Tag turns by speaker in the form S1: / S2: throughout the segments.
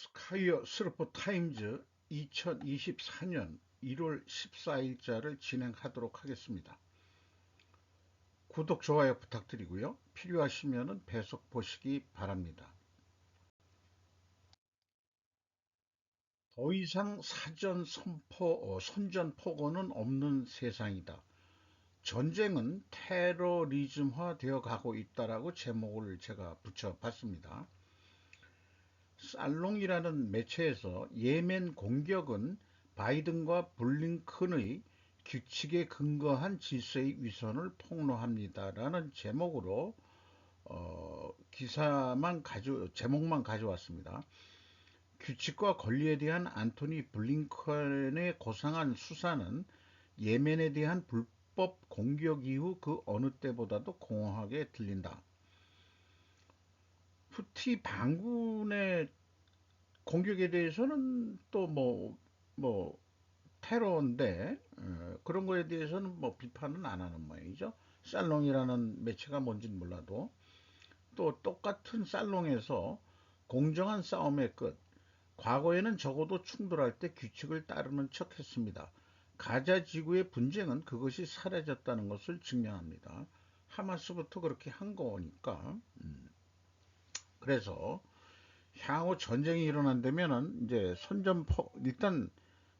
S1: 스카이어 스르프 타임즈 2024년 1월 14일자를 진행하도록 하겠습니다. 구독, 좋아요 부탁드리고요. 필요하시면 배속 보시기 바랍니다. 더 이상 사전 선전포고는 없는 세상이다. 전쟁은 테러리즘화 되어 가고 있다라고 제목을 제가 붙여봤습니다. 살롱이라는 매체에서 예멘 공격은 바이든과 블링컨의 규칙에 근거한 질서의 위선을 폭로합니다라는 제목으로 제목만 가져왔습니다. 규칙과 권리에 대한 안토니 블링컨의 고상한 수사는 예멘에 대한 불법 공격 이후 그 어느 때보다도 공허하게 들린다. 후티 반군의 공격에 대해서는 또 뭐 테러인데 그런 거에 대해서는 뭐 비판은 안 하는 모양이죠. 살롱이라는 매체가 뭔지는 몰라도 또 똑같은 살롱에서 공정한 싸움의 끝, 과거에는 적어도 충돌할 때 규칙을 따르는 척 했습니다. 가자 지구의 분쟁은 그것이 사라졌다는 것을 증명합니다. 하마스부터 그렇게 한 거니까. 그래서 향후 전쟁이 일어난다면은 이제 일단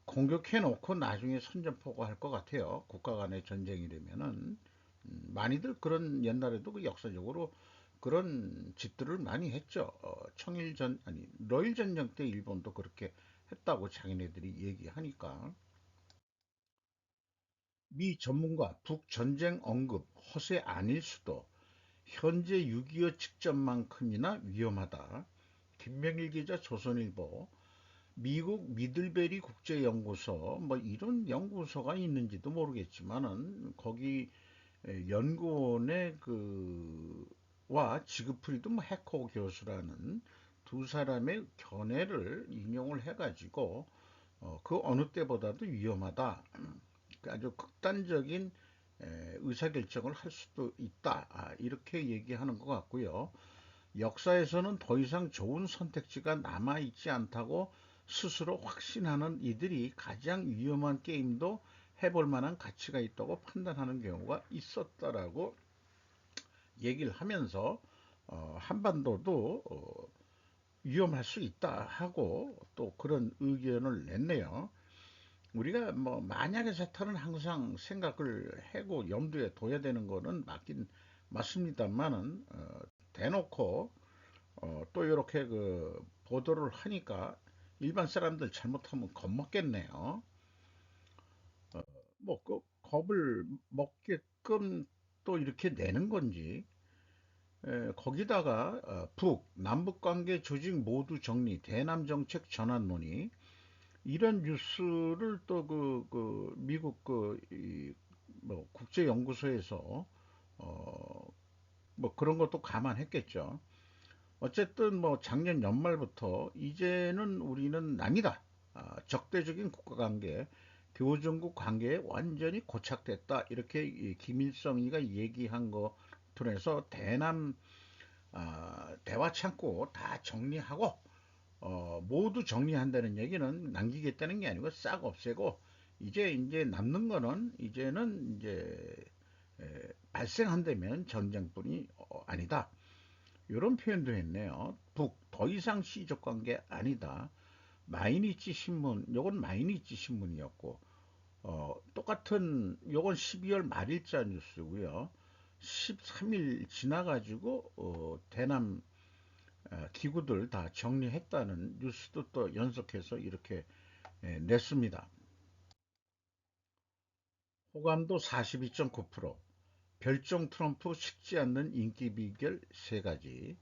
S1: 공격해 놓고 나중에 선전포고 할 것 같아요. 국가 간의 전쟁이라면은 많이들 그런 옛날에도 그 역사적으로 그런 짓들을 많이 했죠. 청일전 아니 러일 전쟁 때 일본도 그렇게 했다고 자기네들이 얘기하니까. 미 전문가 북전쟁 언급 허세 아닐 수도, 현재 6.25 직전만큼이나 위험하다. 김명일 기자 조선일보. 미국 미들베리 국제연구소 뭐 이런 연구소가 있는지도 모르겠지만은 거기 연구원의 그와 지그프리드 뭐 해커 교수라는 두 사람의 견해를 인용을 해가지고 그 어느 때보다도 위험하다. 아주 극단적인 의사결정을 할 수도 있다. 이렇게 얘기하는 것 같고요. 역사에서는 더 이상 좋은 선택지가 남아있지 않다고 스스로 확신하는 이들이 가장 위험한 게임도 해볼 만한 가치가 있다고 판단하는 경우가 있었다라고 얘기를 하면서 한반도도 위험할 수 있다 하고 또 그런 의견을 냈네요. 우리가 뭐 만약의 사태는 항상 생각을 하고 염두에 둬야 되는 거는 맞긴 맞습니다만은 대놓고 또 이렇게 그 보도를 하니까 일반 사람들 잘못하면 겁먹겠네요. 뭐 그 겁을 먹게끔 또 이렇게 내는 건지. 거기다가 남북 관계 조직 모두 정리, 대남 정책 전환 논의, 이런 뉴스를 또 미국 뭐 국제연구소에서 어, 뭐 그런 것도 감안했겠죠. 어쨌든 뭐 작년 연말부터 이제는 우리는 남이다. 적대적인 국가관계, 교전국 관계에 완전히 고착됐다. 이렇게 이 김일성이가 얘기한 거 통해서 대남 대화 창구 다 정리하고 모두 정리한다는 얘기는 남기겠다는 게 아니고 싹 없애고 이제 남는 거는 이제는 이제 발생한다면 전쟁뿐이 아니다. 이런 표현도 했네요. 더 이상 시적 관계 아니다. 마이니치 신문, 요건 마이니치 신문이었고, 요건 12월 말일자 뉴스고요. 13일 지나가지고, 대남 기구들 다 정리했다는 뉴스도 또 연속해서 이렇게 냈습니다. 호감도 42.9%, 별종 트럼프 식지 않는 인기 비결 세 가지.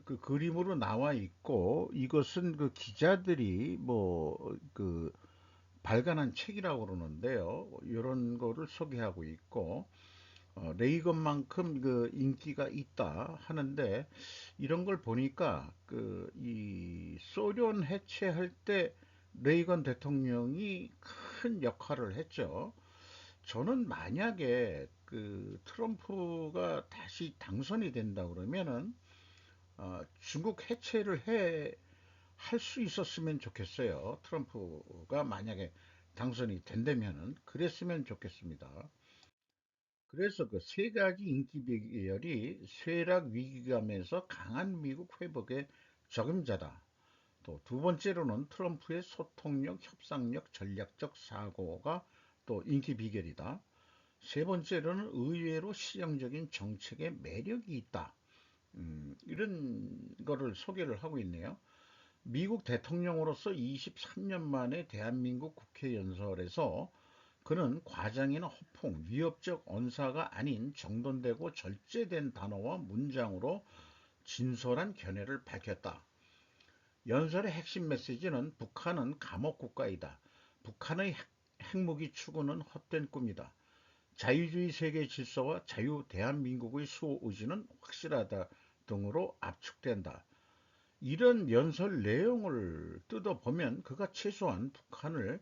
S1: 그 그림으로 나와 있고 이것은 그 기자들이 발간한 책이라고 그러는데요. 이런 거를 소개하고 있고 레이건만큼 그 인기가 있다 하는데 이런 걸 보니까 이 소련 해체할 때 레이건 대통령이 큰 역할을 했죠. 저는 만약에 그 트럼프가 다시 당선이 된다 그러면은 중국 해체를 해 할 수 있었으면 좋겠어요. 트럼프가 만약에 당선이 된다면은 그랬으면 좋겠습니다. 그래서 그 세 가지 인기 비결이 쇠락 위기감에서 강한 미국 회복의 적임자다. 또 두 번째로는 트럼프의 소통력, 협상력, 전략적 사고가 또 인기 비결이다. 세 번째로는 의외로 실용적인 정책에 매력이 있다. 이런 거를 소개를 하고 있네요. 미국 대통령으로서 23년 만에 대한민국 국회 연설에서 그는 과장이나 허풍, 위협적 언사가 아닌 정돈되고 절제된 단어와 문장으로 진솔한 견해를 밝혔다. 연설의 핵심 메시지는 북한은 감옥 국가이다. 북한의 핵무기 추구는 헛된 꿈이다. 자유주의 세계 질서와 자유 대한민국의 수호 의지는 확실하다 등으로 압축된다. 이런 연설 내용을 뜯어보면 그가 최소한 북한을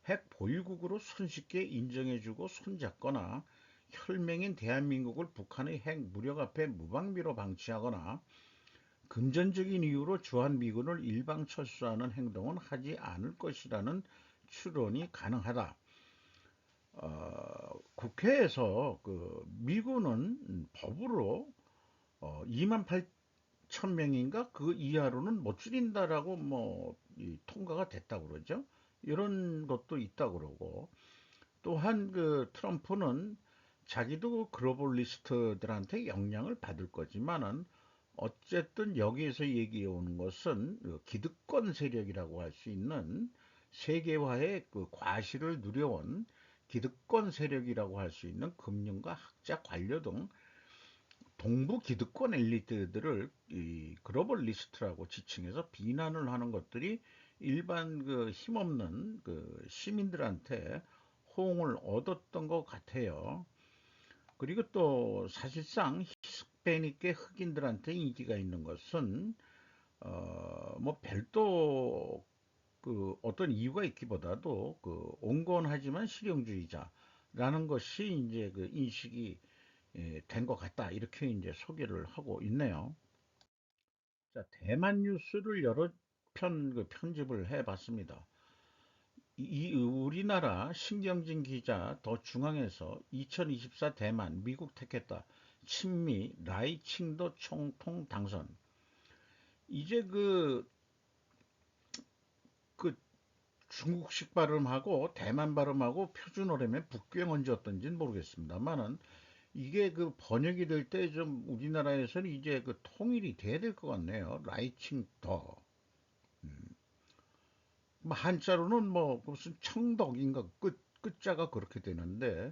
S1: 핵 보유국으로 손쉽게 인정해주고 손잡거나 혈맹인 대한민국을 북한의 핵 무력 앞에 무방비로 방치하거나 금전적인 이유로 주한미군을 일방 철수하는 행동은 하지 않을 것이라는 추론이 가능하다. 국회에서 그 미군은 법으로 2만 8천 명인가 그 이하로는 못 줄인다라고 뭐 통과가 됐다고 그러죠. 이런 것도 있다고 그러고 또한 그 트럼프는 자기도 글로벌리스트들한테 영향을 받을 거지만은 어쨌든 여기에서 얘기해 오는 것은 그 기득권 세력이라고 할 수 있는 세계화의 그 과실을 누려온 기득권 세력이라고 할 수 있는 금융과 학자 관료 등 동부 기득권 엘리트들을 이 글로벌리스트라고 지칭해서 비난을 하는 것들이 일반 그 힘없는 그 시민들한테 호응을 얻었던 것 같아요. 그리고 또 사실상 히스패닉계 흑인들한테 인기가 있는 것은 뭐 별도 그 어떤 이유가 있기보다도 그 온건하지만 실용주의자라는 것이 이제 그 인식이 된 것 같다 이렇게 이제 소개를 하고 있네요. 자, 대만 뉴스를 여러 편 그 편집을 해봤습니다. 이 우리나라 신경진 기자 더 중앙에서 2024 대만 미국 택했다. 친미 라이칭도 총통 당선. 이제 그 중국식 발음하고 대만 발음하고 표준어라면 북경언지 어떤지는 모르겠습니다만은 이게 그 번역이 될 때 좀 우리나라에서는 이제 그 통일이 돼야 될 것 같네요. 라이칭 더. 뭐 한자로는 뭐 무슨 청덕인가 끝자가 그렇게 되는데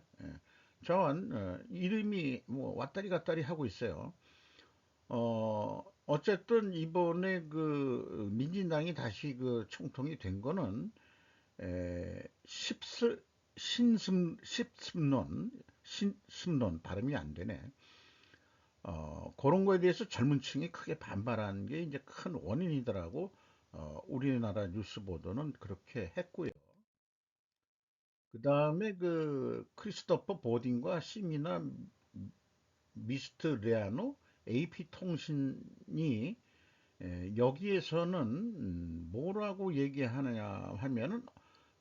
S1: 저한 이름이 뭐 왔다리 갔다리 하고 있어요. 어쨌든 이번에 그 민진당이 다시 그 총통이 된 거는 십스 십습론 신습론 발음이 안 되네. 그런 거에 대해서 젊은 층이 크게 반발한 게 이제 큰 원인이더라고. 우리나라 뉴스 보도는 그렇게 했고요. 그 다음에 그 크리스토퍼 보딩과 시미나 미스트 레아노 AP통신이 여기에서는 뭐라고 얘기하느냐 하면은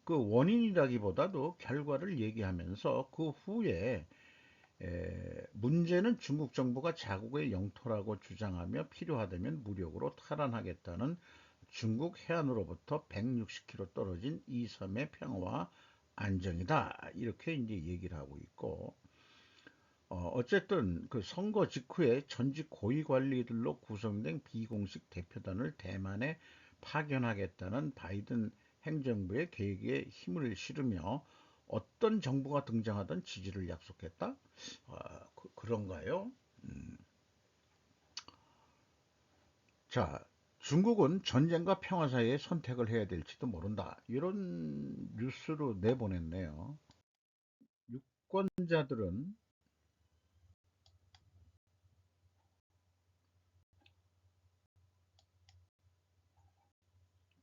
S1: 그 원인이라기보다도 결과를 얘기하면서 그 후에 문제는 중국 정부가 자국의 영토라고 주장하며 필요하다면 무력으로 탈환하겠다는 중국 해안으로부터 160km 떨어진 이 섬의 평화와 안정이다. 이렇게 이제 얘기를 하고 있고, 어쨌든 그 선거 직후에 전직 고위 관리들로 구성된 비공식 대표단을 대만에 파견하겠다는 바이든 행정부의 계획에 힘을 실으며 어떤 정부가 등장하든 지지를 약속했다. 그런가요? 자, 중국은 전쟁과 평화 사이에 선택을 해야 될지도 모른다. 이런 뉴스로 내보냈네요. 유권자들은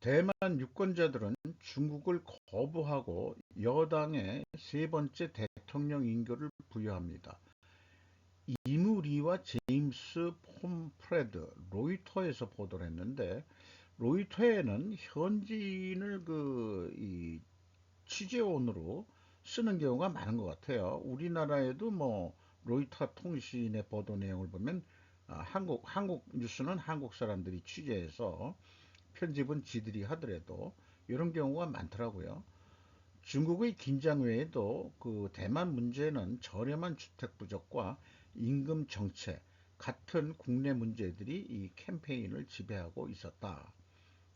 S1: 대만 유권자들은 중국을 거부하고 여당의 세 번째 대통령 인교를 부여합니다. 이무리와 제임스 폼프레드 로이터에서 보도를 했는데 로이터에는 현지인을 이 취재원으로 쓰는 경우가 많은 것 같아요. 우리나라에도 뭐 로이터 통신의 보도 내용을 보면 한국 뉴스는 한국 사람들이 취재해서 편집은 지들이 하더라도 이런 경우가 많더라고요. 중국의 긴장 외에도 그 대만 문제는 저렴한 주택 부족과 임금 정책 같은 국내 문제들이 이 캠페인을 지배하고 있었다.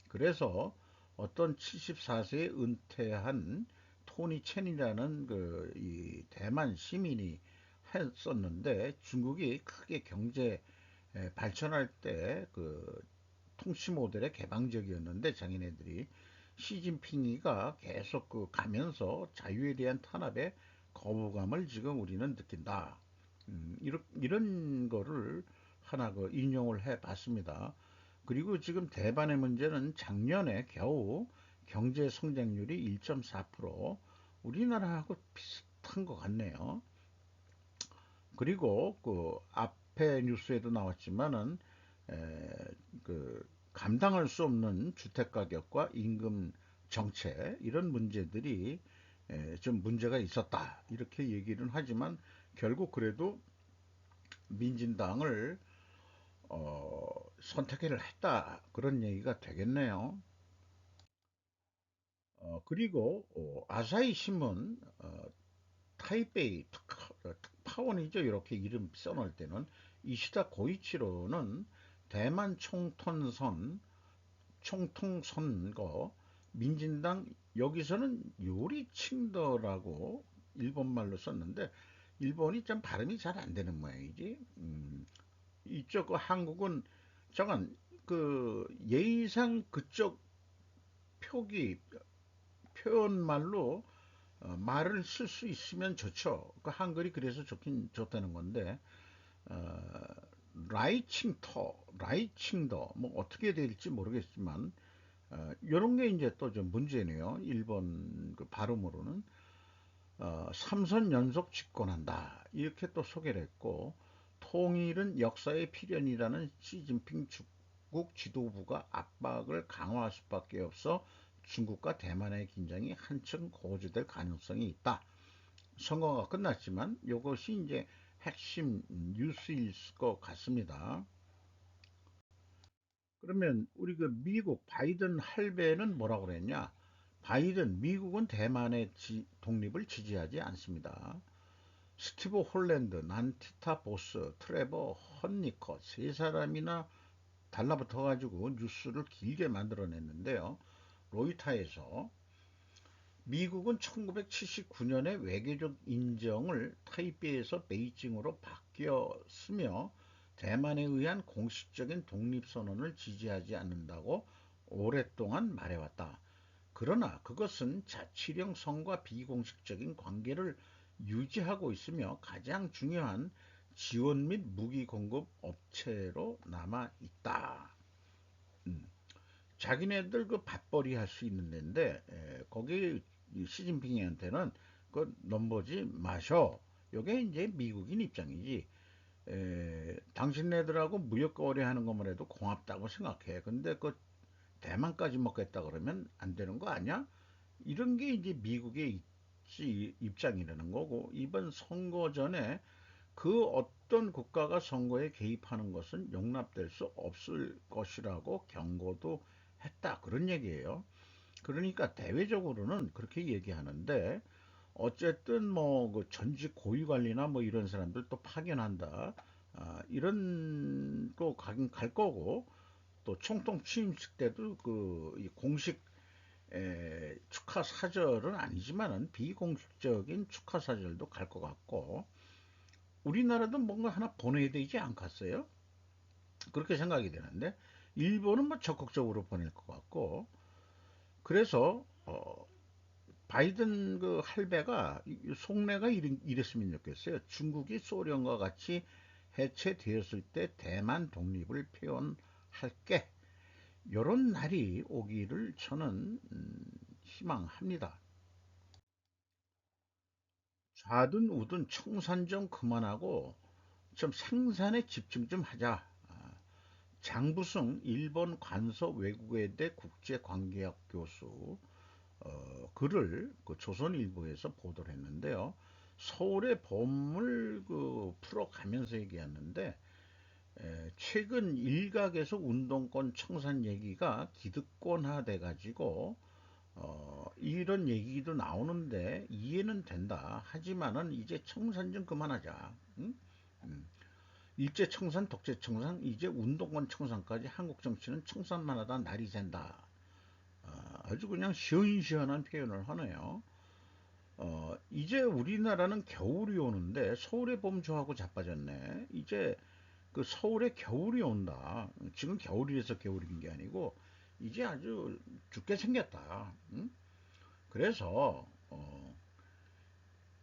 S1: 그래서 어떤 74세에 은퇴한 토니 첸이라는 이 대만 시민이 했었는데, 중국이 크게 경제 발전할 때 통치 모델에 개방적이었는데, 자기네들이 시진핑이가 계속 가면서 자유에 대한 탄압에 거부감을 지금 우리는 느낀다. 이런 거를 하나 인용을 해 봤습니다. 그리고 지금 대만의 문제는 작년에 겨우 경제 성장률이 1.4%, 우리나라하고 비슷한 것 같네요. 그리고 앞에 뉴스에도 나왔지만은 에, 감당할 수 없는 주택 가격과 임금 정책 이런 문제들이 좀 문제가 있었다 이렇게 얘기는 하지만, 결국 그래도 민진당을 선택을 했다 그런 얘기가 되겠네요. 그리고 아사히 신문 타이베이 특파원이죠. 이렇게 이름 써놓을 때는 이시다 고이치로는 대만 총통선거 민진당, 여기서는 요리칭더라고 일본말로 썼는데 일본이 좀 발음이 잘 안 되는 모양이지. 이쪽 한국은 잠깐 예의상 그쪽 표기 표현말로 말을 쓸 수 있으면 좋죠. 한글이 그래서 좋긴 좋다는 건데, 어, 라이칭더, 뭐 어떻게 될지 모르겠지만, 이런 게 이제 또 좀 문제네요. 일본 발음으로는 3선 연속 집권한다 이렇게 또 소개를 했고, 통일은 역사의 필연이라는 시진핑 중국 지도부가 압박을 강화할 수밖에 없어 중국과 대만의 긴장이 한층 고조될 가능성이 있다. 선거가 끝났지만 이것이 이제 핵심 뉴스일 것 같습니다. 그러면 우리 미국 바이든 할배는 뭐라고 그랬냐? 미국은 대만의 독립을 지지하지 않습니다. 스티브 홀랜드, 난티타 보스, 트레버 헌니커 세 사람이나 달라붙어 가지고 뉴스를 길게 만들어냈는데요. 로이터에서 미국은 1979년에 외교적 인정을 타이베이에서 베이징으로 바뀌었으며 대만에 의한 공식적인 독립선언을 지지하지 않는다고 오랫동안 말해왔다. 그러나 그것은 자치령 성과 비공식적인 관계를 유지하고 있으며 가장 중요한 지원 및 무기 공급 업체로 남아 있다. 음. 자기네들 밥벌이 할 수 있는 데인데, 거기 시진핑한테는 넘보지 마셔. 요게 이제 미국인 입장이지. 당신네들하고 무역 거래하는 것만 해도 고맙다고 생각해. 근데 대만까지 먹겠다 그러면 안 되는 거 아니야? 이런 게 이제 미국의 입장이라는 거고, 이번 선거 전에 어떤 국가가 선거에 개입하는 것은 용납될 수 없을 것이라고 경고도 했다 그런 얘기예요. 그러니까 대외적으로는 그렇게 얘기하는데, 어쨌든 뭐 전직 고위 관리나 뭐 이런 사람들 또 파견한다, 이런 거 가긴 갈 거고, 또 총통 취임식 때도 이 공식 축하 사절은 아니지만은 비공식적인 축하 사절도 갈 것 같고, 우리나라도 뭔가 하나 보내야 되지 않겠어요? 그렇게 생각이 되는데, 일본은 뭐 적극적으로 보낼 것 같고, 그래서 바이든 할배가 속내가 이랬으면 좋겠어요. 중국이 소련과 같이 해체되었을 때 대만 독립을 표현할게. 이런 날이 오기를 저는 희망합니다. 좌든 우든 청산 좀 그만하고 좀 생산에 집중 좀 하자. 장부승 일본 관서 외국어대 국제관계학 교수 글을 그 조선일보에서 보도를 했는데요. 서울의 봄을 그 풀어가면서 얘기했는데 최근 일각에서 운동권 청산 얘기가 기득권화돼 가지고 이런 얘기도 나오는데 이해는 된다. 하지만은 이제 청산 좀 그만하자. 응? 음. 일제 청산, 독재 청산, 이제 운동권 청산까지 한국 정치는 청산만 하다 날이 샌다. 아주 그냥 시원시원한 표현을 하네요. 이제 우리나라는 겨울이 오는데 서울의 봄 좋아하고 자빠졌네. 이제 그 서울에 겨울이 온다. 지금 겨울이라서 겨울인 게 아니고 이제 아주 죽게 생겼다. 응? 그래서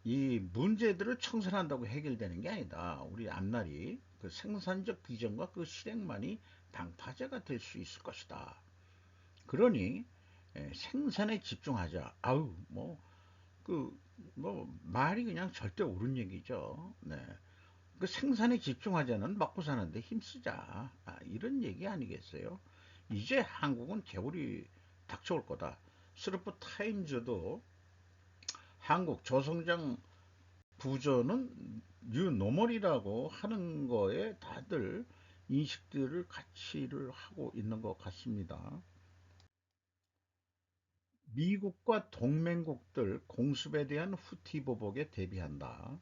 S1: 이 문제들을 청산한다고 해결되는 게 아니다. 우리 앞날이 그 생산적 비전과 그 실행만이 방파제가 될 수 있을 것이다. 그러니 생산에 집중하자. 아우 그 말이 그냥 절대 옳은 얘기죠. 네. 그 생산에 집중하자는 먹고 사는데 힘쓰자. 이런 얘기 아니겠어요? 이제 한국은 겨울이 닥쳐올 거다. 스루프 타임즈도 한국 저성장 부전은 뉴노멀이라고 하는 거에 다들 인식들을 같이를 하고 있는 것 같습니다. 미국과 동맹국들 공습에 대한 후티 보복에 대비한다.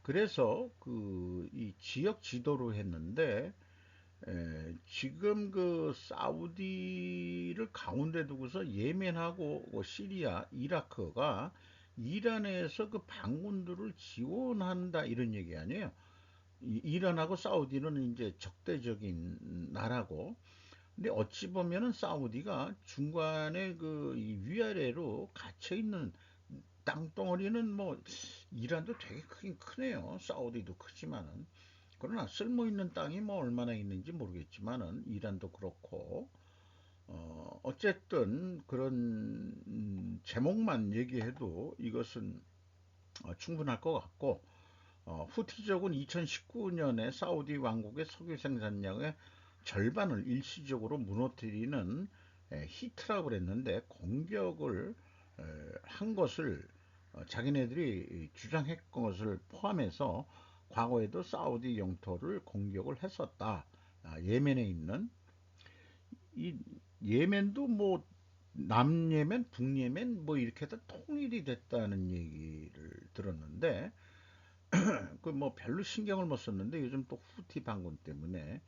S1: 그래서 그 이 지역 지도로 했는데 지금 그 사우디를 가운데 두고서 예멘하고 시리아, 이라크가 이란에서 그 반군들을 지원한다 이런 얘기 아니에요. 이란하고 사우디는 이제 적대적인 나라고. 근데 어찌 보면은 사우디가 중간에 그 위아래로 갇혀 있는 땅덩어리는 뭐 이란도 되게 크긴 크네요. 사우디도 크지만은. 그러나 쓸모 있는 땅이 뭐 얼마나 있는지 모르겠지만은 이란도 그렇고 어쨌든 그런 제목만 얘기해도 이것은 충분할 것 같고 후티족은 2019년에 사우디 왕국의 석유 생산량의 절반을 일시적으로 무너뜨리는 히트라고 그랬는데 공격을 한 것을 자기네들이 주장했던 것을 포함해서 과거에도 사우디 영토를 공격을 했었다. 예멘에 있는 이 예멘도 뭐 남예멘, 북예멘 뭐 이렇게 다 통일이 됐다는 얘기를 들었는데 그 뭐 별로 신경을 못 썼는데 요즘 또 후티 반군 때문에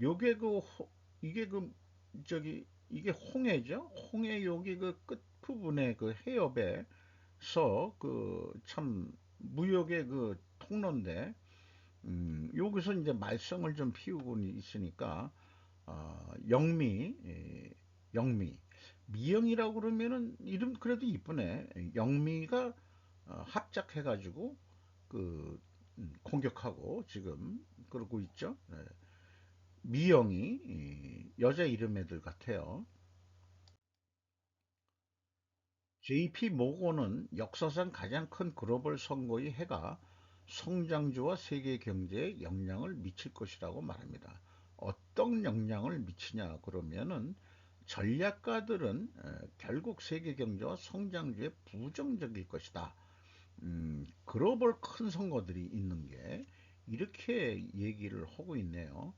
S1: 요게 이게 그 저기 이게 홍해죠. 홍해 여기 그 끝부분에 그 해협에서 그 참 무역의 그 통로인데 여기서 이제 말썽을 좀 피우고 있으니까 영미 영미 미영이라고 그러면은 이름 그래도 이쁘네. 영미가 합작해가지고 그 공격하고 지금 그러고 있죠. 네. 미영이 여자 이름 애들 같아요. JP 모건은 역사상 가장 큰 글로벌 선거의 해가 성장주와 세계 경제에 영향을 미칠 것이라고 말합니다. 어떤 영향을 미치냐 그러면은 전략가들은 결국 세계 경제와 성장주에 부정적일 것이다. 글로벌 큰 선거들이 있는 게 이렇게 얘기를 하고 있네요.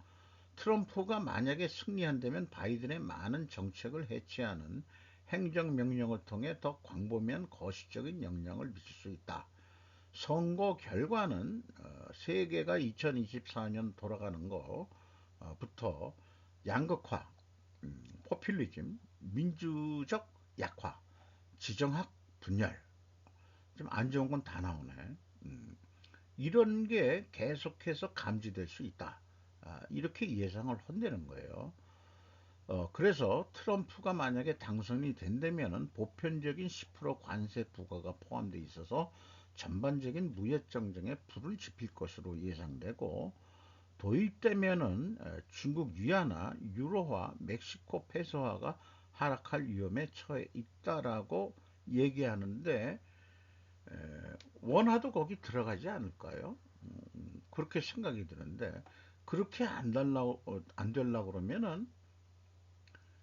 S1: 트럼프가 만약에 승리한다면 바이든의 많은 정책을 해치하는 행정명령을 통해 더 광범위한 거시적인 영향을 미칠 수 있다. 선거 결과는 세계가 2024년 돌아가는 거부터 양극화, 포퓰리즘, 민주적 약화, 지정학 분열, 좀 안 좋은 건 다 나오네. 음, 이런 게 계속해서 감지될 수 있다. 이렇게 예상을 한다는 거예요. 그래서 트럼프가 만약에 당선이 된다면은 보편적인 10% 관세 부과가 포함되어 있어서 전반적인 무역 정쟁에 불을 지필 것으로 예상되고 도입되면은 중국 위안화, 유로화, 멕시코 페소화가 하락할 위험에 처해 있다라고 얘기하는데 원화도 거기 들어가지 않을까요? 그렇게 생각이 드는데 그렇게 안 되려고 그러면은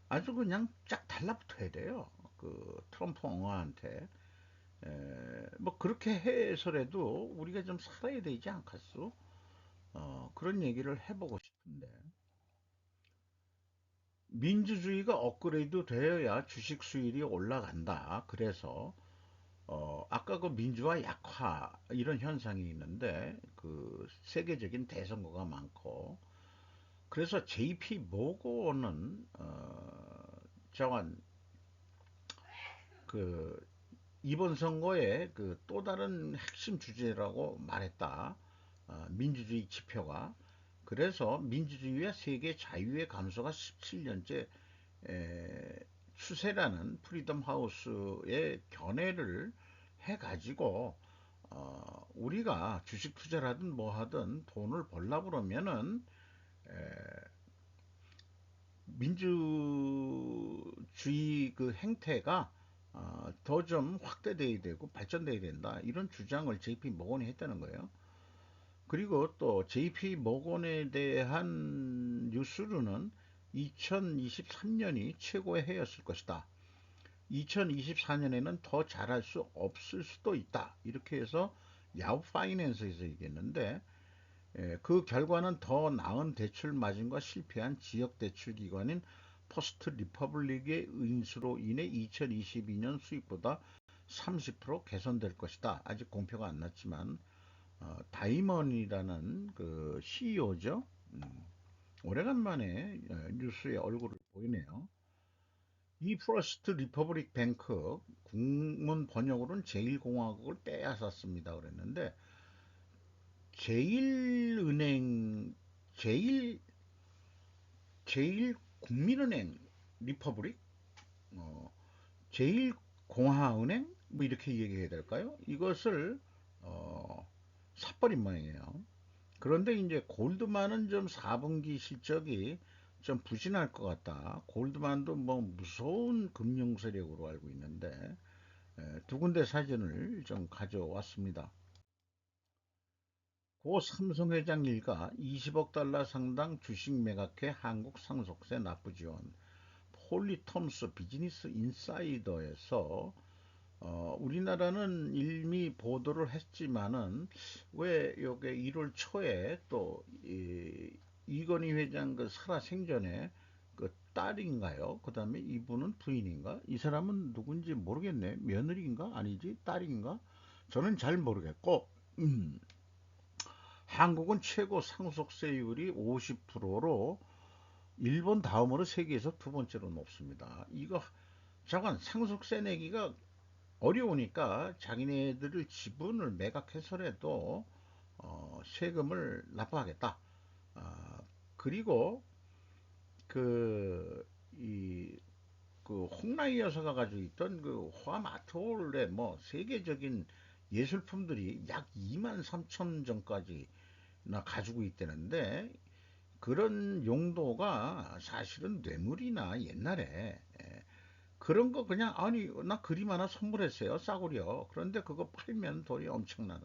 S1: 아주 그냥 쫙 달라붙어야 돼요. 그 트럼프 엉아한테. 뭐 그렇게 해서라도 우리가 좀 살아야 되지 않겠소? 그런 얘기를 해보고 싶은데. 민주주의가 업그레이드 되어야 주식 수익이 올라간다. 그래서 아까 그 민주화 약화 이런 현상이 있는데 그 세계적인 대선거가 많고 그래서 JP 모건은 저한 그 이번 선거의 그 또 다른 핵심 주제라고 말했다. 민주주의 지표가. 그래서 민주주의와 세계 자유의 감소가 17년째 추세라는 프리덤 하우스의 견해를 해가지고 우리가 주식 투자를 뭐 하든 돈을 벌라 그러면은 민주주의 그 행태가 더 좀 확대돼야 되고 발전돼야 된다 이런 주장을 JP 모건이 했다는 거예요. 그리고 또 JP 모건에 대한 뉴스로는 2023년이 최고의 해였을 것이다. 2024년에는 더 잘할 수 없을 수도 있다. 이렇게 해서 야후 파이낸스에서 얘기했는데 그 결과는 더 나은 대출 마진과 실패한 지역 대출 기관인 퍼스트 리퍼블릭의 인수로 인해 2022년 수익보다 30% 개선될 것이다. 아직 공표가 안 났지만 다이먼이라는 그 CEO죠. 오래간만에 뉴스에 얼굴을 보이네요. 이 퍼스트 리퍼블릭 뱅크 국문 번역으로는 제일공화국을 빼앗았습니다. 그랬는데 제일은행 제일 제일국민은행 리퍼블릭 어, 제일공화은행 뭐 이렇게 얘기해야 될까요? 이것을 어, 사버린 모양이에요. 그런데 이제 골드만은 좀 4분기 실적이 좀 부진할 것 같다. 골드만도 뭐 무서운 금융 세력으로 알고 있는데 두 군데 사진을 좀 가져왔습니다. 고 삼성 회장 일가 20억 달러 상당 주식 매각해 한국 상속세 납부 지원. 폴리텀스 비즈니스 인사이더에서 우리나라는 이미 보도를 했지만은 왜 여기 1월 초에 또 이건희 회장 그 살아생전에 그 딸인가요? 그 다음에 이분은 부인인가? 이 사람은 누군지 모르겠네. 며느리인가? 아니지? 딸인가? 저는 잘 모르겠고, 한국은 최고 상속세율이 50%로 일본 다음으로 세계에서 두 번째로 높습니다. 이거 잠깐 상속세 내기가 어려우니까 자기네들을 지분을 매각해서라도 세금을 납부하겠다. 아, 그리고 그, 이, 그 홍라이 여사가 가지고 있던 그 호암 아트홀의 뭐 세계적인 예술품들이 약 2만 3천 점까지 나 가지고 있다는데 그런 용도가 사실은 뇌물이나 옛날에 그런 거 그냥 아니 나 그림 하나 선물했어요 싸구려 그런데 그거 팔면 돈이 엄청나는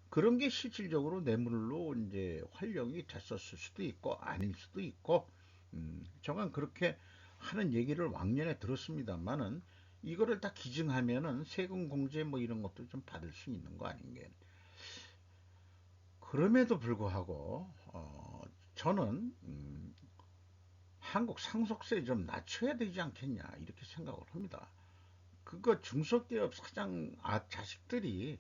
S1: 그런 게 실질적으로 뇌물로 이제 활용이 됐었을 수도 있고 아닐 수도 있고 저건 그렇게 하는 얘기를 왕년에 들었습니다만은 이거를 다 기증하면은 세금 공제 뭐 이런 것도 좀 받을 수 있는 거 아닌가 그럼에도 불구하고 저는 한국 상속세 좀 낮춰야 되지 않겠냐 이렇게 생각을 합니다. 그거 중소기업 사장 자식들이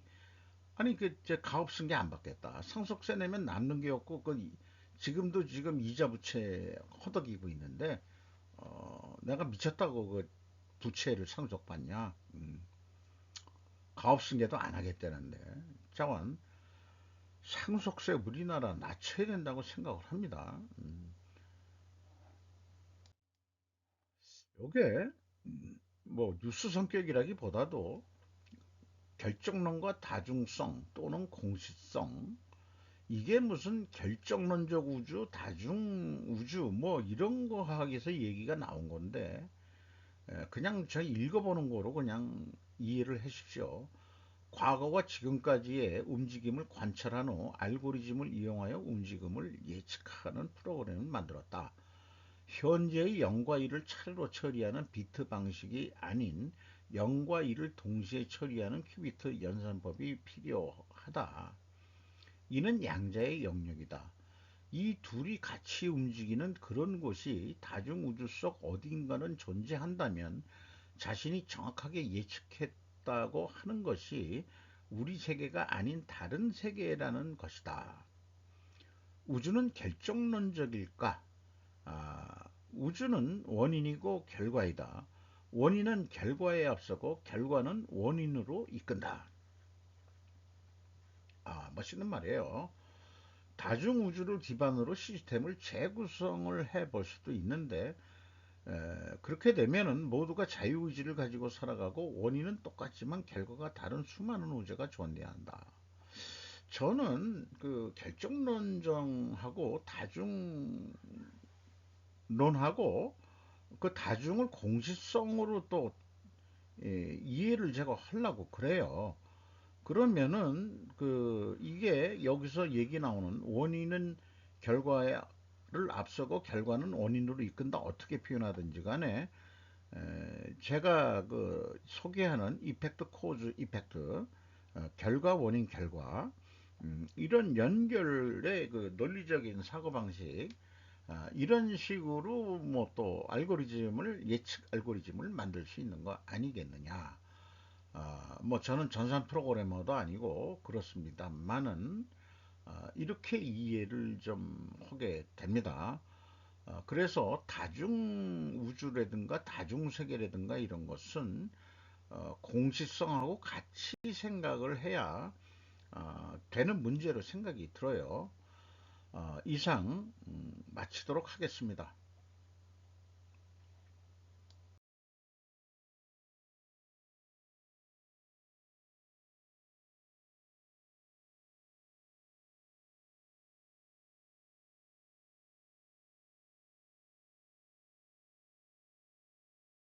S1: 아니 그제 가업승계 안 받겠다. 상속세 내면 남는 게 없고 그 지금도 지금 이자 부채 허덕이고 있는데 내가 미쳤다고 그 부채를 상속받냐? 가업승계도 안 하겠다는데 자원 상속세 우리나라 낮춰야 된다고 생각을 합니다. 요게 뭐 뉴스 성격이라기보다도 결정론과 다중성 또는 공시성 이게 무슨 결정론적 우주, 다중 우주 뭐 이런 거 하기에서 얘기가 나온 건데 그냥 저 읽어보는 거로 그냥 이해를 하십시오. 과거와 지금까지의 움직임을 관찰한 후 알고리즘을 이용하여 움직임을 예측하는 프로그램을 만들었다. 현재의 0과 1을 차례로 처리하는 비트 방식이 아닌 0과 1을 동시에 처리하는 큐비트 연산법이 필요하다. 이는 양자의 영역이다. 이 둘이 같이 움직이는 그런 곳이 다중우주 속 어딘가는 존재한다면 자신이 정확하게 예측했다고 하는 것이 우리 세계가 아닌 다른 세계라는 것이다. 우주는 결정론적일까? 우주는 원인이고 결과이다. 원인은 결과에 앞서고 결과는 원인으로 이끈다. 멋있는 말이에요. 다중우주를 기반으로 시스템을 재구성을 해볼 수도 있는데 그렇게 되면은 모두가 자유의지를 가지고 살아가고 원인은 똑같지만 결과가 다른 수많은 우주가 존재한다. 저는 그 결정론정하고 다중론하고 그 다중을 공식성으로 또 이해를 제가 하려고 그래요. 그러면은 그 이게 여기서 얘기 나오는 원인은 결과를 앞서고 결과는 원인으로 이끈다 어떻게 표현하든지 간에 제가 그 소개하는 이펙트 코즈 이펙트 결과 원인 결과 이런 연결의 그 논리적인 사고방식 이런 식으로 뭐 또 알고리즘을 예측 알고리즘을 만들 수 있는 거 아니겠느냐. 뭐 저는 전산 프로그래머도 아니고 그렇습니다만은 이렇게 이해를 좀 하게 됩니다. 그래서 다중 우주라든가 다중 세계라든가 이런 것은 공식성하고 같이 생각을 해야 되는 문제로 생각이 들어요. 이상 마치도록 하겠습니다.